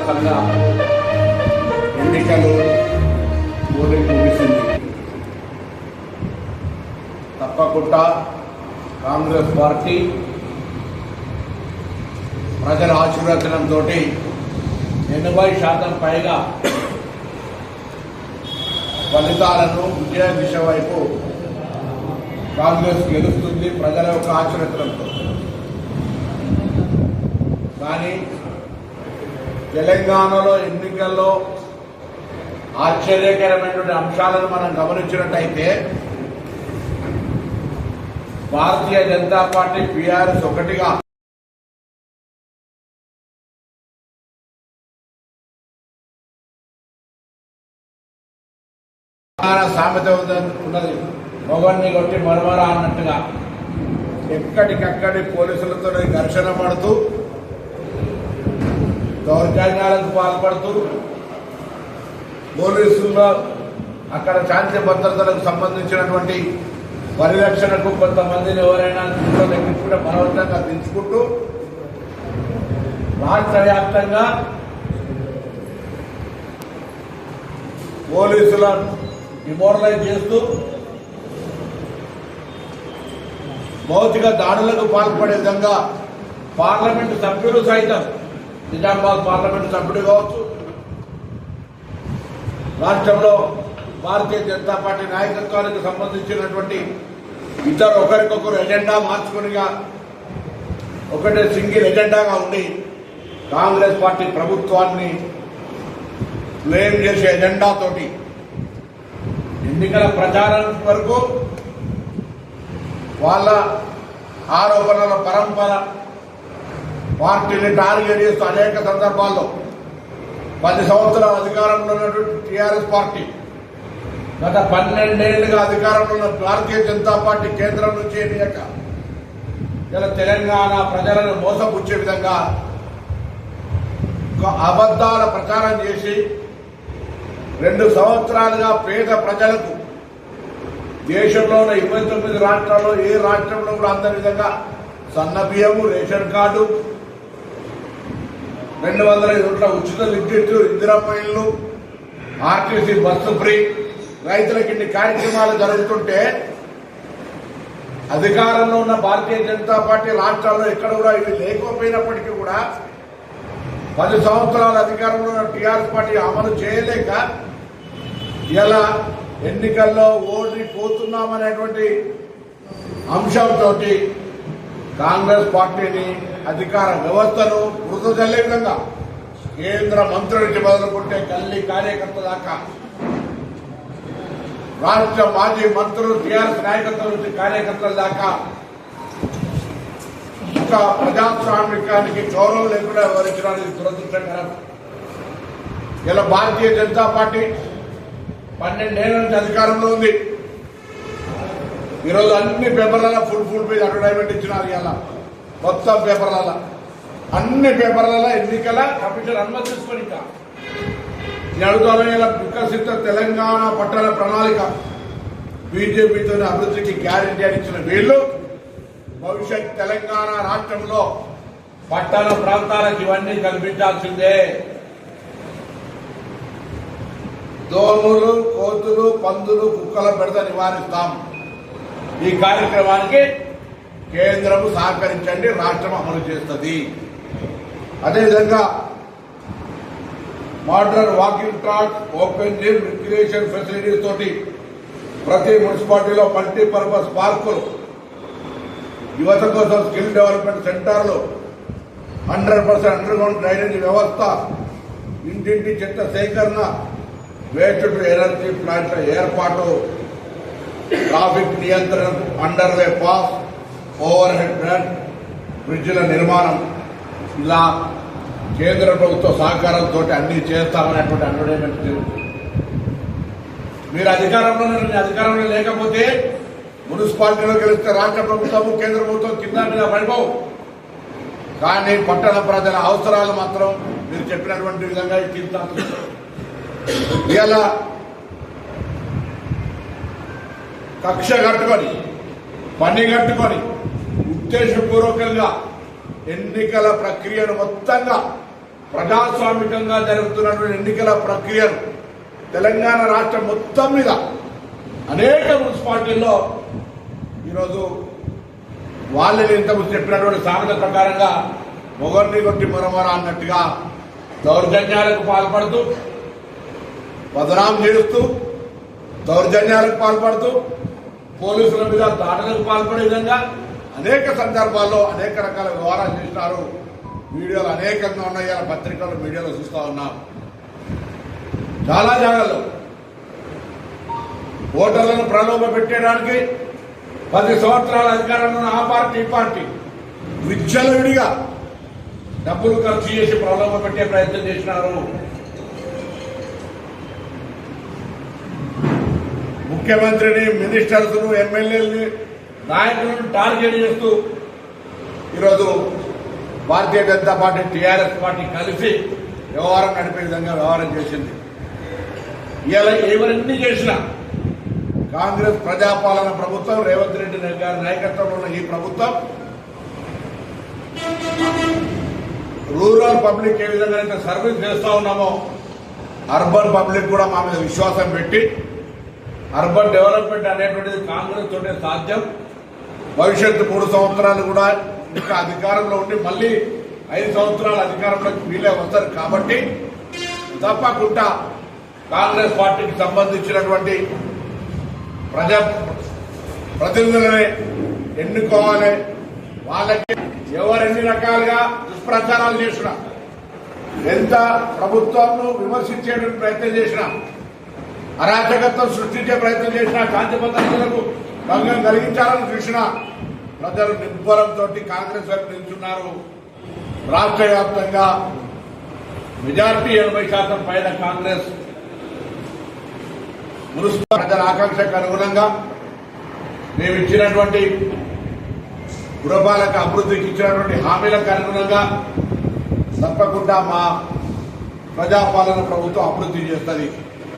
సంఘ ఎన్నికలు ఓటింగ్ ముగిసింది. తప్పకుండా కాంగ్రెస్ పార్టీ ప్రజల ఆశీర్వచనంతో 80% పైగా ఫలితాలను విజయ దిశ వైపు కాంగ్రెస్ గెలుస్తుంది ప్రజల యొక్క ఆశీర్వచనంతో. కానీ తెలంగాణలో ఎన్నికల్లో ఆశ్చర్యకరమైనటువంటి అంశాలను మనం గమనించినట్టయితే భారతీయ జనతా పార్టీ బీఆర్ఎస్ ఒకటిగా సామెత ఉన్నది, మొగన్ని కొట్టి మరమరా అన్నట్టుగా ఎక్కడికక్కడి పోలీసులతో ఘర్షణ పడుతూ దౌర్జన్యాలకు పాల్పడుతూ పోలీసుల్లో అక్కడ శాంతి భద్రతలకు సంబంధించినటువంటి పరిరక్షణకు కొంతమందిని ఎవరైనా ఎక్కించుకుంటే బలవంతంగా దించుకుంటూ రాష్ట్ర వ్యాప్తంగా పోలీసుల డిమోరలైజ్ చేస్తూ భౌతిక దాడులకు పాల్పడే విధంగా పార్లమెంటు సభ్యులు సైతం, నిజామాబాద్ పార్లమెంటు సభ్యుడు కావచ్చు, రాష్ట్రంలో భారతీయ జనతా పార్టీ నాయకత్వానికి సంబంధించినటువంటి ఇద్దరు ఒకరికొకరు ఎజెండా మార్చుకునిగా ఒకటే సింగిల్ ఎజెండాగా ఉండి కాంగ్రెస్ పార్టీ ప్రభుత్వాన్ని బ్లేమ్ చేసే ఎజెండాతోటి ఎన్నికల ప్రచారం వరకు వాళ్ళ ఆరోపణల పరంపర పార్టీని టార్గెట్ చేస్తూ అనేక సందర్భాల్లో 10 సంవత్సరాల అధికారంలో ఉన్నటువంటి టీఆర్ఎస్ పార్టీ గత 12 ఏళ్లుగా అధికారంలో ఉన్న భారతీయ జనతా పార్టీ కేంద్రం నుంచి ఎన్నిక ఇలా తెలంగాణ ప్రజలను మోసపుచ్చే విధంగా అబద్ధాల ప్రచారం చేసి 2 సంవత్సరాలుగా పేద ప్రజలకు దేశంలో ఉన్న 29 రాష్ట్రాల్లో ఏ రాష్ట్రంలో కూడా అందని విధంగా సన్న బియ్యము, రేషన్ కార్డు, 200 యూనిట్ల ఉచిత విద్యుత్, ఇందిరమ్మ ఇళ్లు, ఆర్టీసీ బస్సు ఫ్రీ, రైతులకి ఇన్ని కార్యక్రమాలు జరుగుతుంటే అధికారంలో ఉన్న భారతీయ జనతా పార్టీ రాష్ట్రాల్లో ఎక్కడ కూడా ఇవి లేకపోయినప్పటికీ కూడా 10 సంవత్సరాల అధికారంలో ఉన్న టీఆర్ఎస్ పార్టీ అమలు చేయలేక ఇలా ఎన్నికల్లో ఓడిపోతున్నామనేటువంటి అంశంతో కాంగ్రెస్ పార్టీని, అధికార వ్యవస్థను మృదు చల్లే విధంగా కేంద్ర మంత్రుల నుంచి మొదలుకుంటే గల్లీ కార్యకర్త దాకా, రాష్ట్ర మాజీ మంత్రులు, టీఆర్ఎస్ నాయకత్వం నుంచి కార్యకర్తల దాకా ఒక ప్రజాస్వామికానికి గౌరవం లేకుండా వివరించడానికి దురదృష్టకరం. ఇలా భారతీయ జనతా పార్టీ 12 ఏళ్ల నుంచి అధికారంలో ఉంది. ఈరోజు అన్ని పేపర్లలో ఫుల్ పేజ్ అడ్వర్టైజ్మెంట్ ఇచ్చినారు. ఇలా మొత్తం పేపర్లలో, అన్ని పేపర్లలో ఎన్నికల కమిషన్ అనుమతి తీసుకొని ఇంకా నేను అడుగుతాను. ఇలా వికసిత తెలంగాణ పట్టణ ప్రణాళిక బీజేపీతో అభివృద్ధికి గ్యారెంటీ అని ఇచ్చిన వీళ్ళు భవిష్యత్ తెలంగాణ రాష్ట్రంలో పట్టణ ప్రాంతాలకు ఇవన్నీ కల్పించాల్సిందే. దోమలు, కోతులు, పందులు, కుక్కల బెడద నివారిస్తాం. ఈ కార్యక్రమానికి కేంద్రం సహకరించండి, రాష్ట్రం అమలు చేస్తుంది. అదేవిధంగా modern walking track, open gym, recreation facilities తోటి ప్రతి మున్సిపాలిటీలో మల్టీపర్పస్ పార్కులు, యువత కోసం స్కిల్ డెవలప్మెంట్ సెంటర్లు, 100% అండర్ గ్రౌండ్ డ్రైనేజీ వ్యవస్థ, ఇంటింటి చెత్త సేకరణ, వేస్ట్ టు ఎనర్జీ ప్లాంట్ల ఏర్పాటు, ట్రాఫిక్ నియంత్రణ, under way pass, overhead plant, బ్రిడ్జిల నిర్మాణం, ఇలా కేంద్ర ప్రభుత్వ సహకారంతో అన్ని చేస్తామనేటువంటి అడ్వర్టైజ్మెంట్. మీరు అధికారంలో లేకపోతే మున్సిపాలిటీలో గెలిస్తే రాష్ట్ర ప్రభుత్వము, కేంద్ర ప్రభుత్వం కింద మీద పడిపోవు. కానీ పట్టణ ప్రజల అవసరాలు మాత్రం మీరు చెప్పినటువంటి విధంగా తీర్చాలి. ఇలా కక్ష కట్టుకొని, పని కట్టుకొని, ఉద్దేశపూర్వకంగా ఎన్నికల ప్రక్రియను మొత్తంగా ప్రజాస్వామికంగా జరుగుతున్నటువంటి ఎన్నికల ప్రక్రియను తెలంగాణ రాష్ట్రం మొత్తం మీద అనేక మున్సిపాలిటీల్లో ఈరోజు వాళ్ళని ఇంతకు చెప్పినటువంటి సామెత ప్రకారంగా మొగర్ని కొట్టి మొరమొర అన్నట్టుగా దౌర్జన్యాలకు పాల్పడుతూ బదనాం చేస్తూ దౌర్జన్యాలకు పాల్పడుతూ పోలీసుల మీద దాడులకు పాల్పడే విధంగా అనేక సందర్భాల్లో అనేక రకాల వ్యవహారాలు చేస్తున్నారు. వీడియోలు అనేకంగా ఉన్నాయి, పత్రికలు మీడియాలో చూస్తూ ఉన్నాం. చాలా జాగాల్లో ఓటర్లను ప్రలోభ పెట్టడానికి 10 సంవత్సరాల అధికారంలో ఉన్న ఆ పార్టీ ఈ పార్టీ విచ్చలవిడిగా డబ్బులు ఖర్చు చేసి ప్రలోభ పెట్టే ప్రయత్నం చేసినారు. ముఖ్యమంత్రిని, మినిస్టర్స్ ను, ఎమ్మెల్యేలని, నాయకులను టార్గెట్ చేస్తూ ఈరోజు Bharatiya Janata party TRS party కలిసి వ్యవహారం నడిపే విధంగా వ్యవహారం చేసింది. ఇలా ఎవరన్నీ చేసినా కాంగ్రెస్ ప్రజాపాలన ప్రభుత్వం, రేవంత్ రెడ్డి గారి నాయకత్వంలో ఉన్న ఈ ప్రభుత్వం రూరల్ పబ్లిక్ ఏ విధంగా అయితే సర్వీస్ చేస్తా ఉన్నామో అర్బన్ పబ్లిక్ కూడా మా మీద విశ్వాసం పెట్టి అర్బన్ డెవలప్మెంట్ అనేటువంటిది కాంగ్రెస్ తోటే సాధ్యం. భవిష్యత్తు 3 సంవత్సరాలు కూడా ఇంకా అధికారంలో ఉండి మళ్ళీ 5 సంవత్సరాల అధికారంలోకి వీలే వస్తారు. కాబట్టి తప్పకుండా కాంగ్రెస్ పార్టీకి సంబంధించినటువంటి ప్రతినిధులని ఎన్నుకోవాలి. వాళ్ళకి ఎవరెన్ని రకాలుగా దుష్ప్రచారాలు చేసినా, ఎంత ప్రభుత్వాన్ని విమర్శించేటువంటి ప్రయత్నం చేసినా, అరాచకత్వం సృష్టించే ప్రయత్నం చేసినా, శాంతి భద్రతలకు భంగం కలిగించాలని చూసినా ప్రజలు నిర్భరంతో కాంగ్రెస్ వైపు నిల్చున్నారు. రాష్ట్ర వ్యాప్తంగా మెజార్టీ 80% పైన కాంగ్రెస్ మున్సిపల్ ప్రజల ఆకాంక్షకు అనుగుణంగా మేము ఇచ్చినటువంటి పురపాలక అభివృద్ధికి ఇచ్చినటువంటి హామీలకు అనుగుణంగా తప్పకుండా మా ప్రజాపాలన ప్రభుత్వం అభివృద్ధి చేస్తుంది.